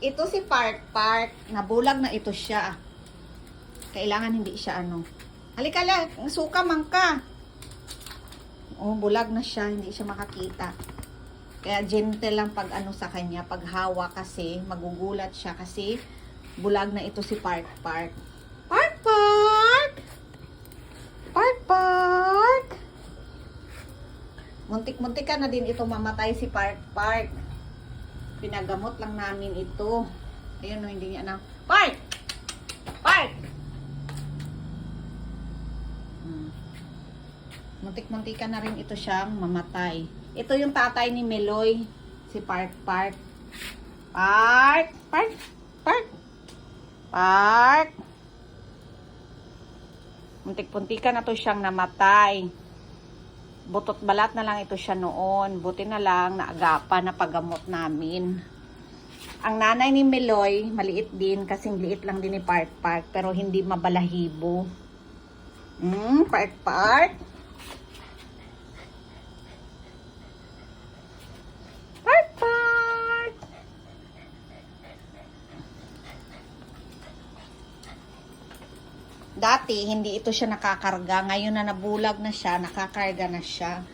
Ito si Park. Nabulag na ito siya. Kailangan hindi siya ano. Halika lang, suka mangka. Oh, bulag na siya, hindi siya makakita. Kaya gentle lang pag ano sa kanya, pag hawa kasi magugulat siya kasi bulag na ito si Park. Muntik-muntik ka na din ito mamatay si Park. Pinagamot lang namin ito. Ayun no, hindi niya na. Park! Muntik-muntikan na rin ito siyang mamatay. Ito yung tatay ni Meloy, si Park. Muntik-muntikan na to siyang namatay. Butot balat na lang ito siya noon. Buti na lang naagapan na paggamot namin. Ang nanay ni Meloy, maliit din, kasing liit lang din ni Park, pero hindi mabalahibo. Park. Dati, hindi ito siya nakakarga. Ngayon na nabulag na siya, nakakarga na siya.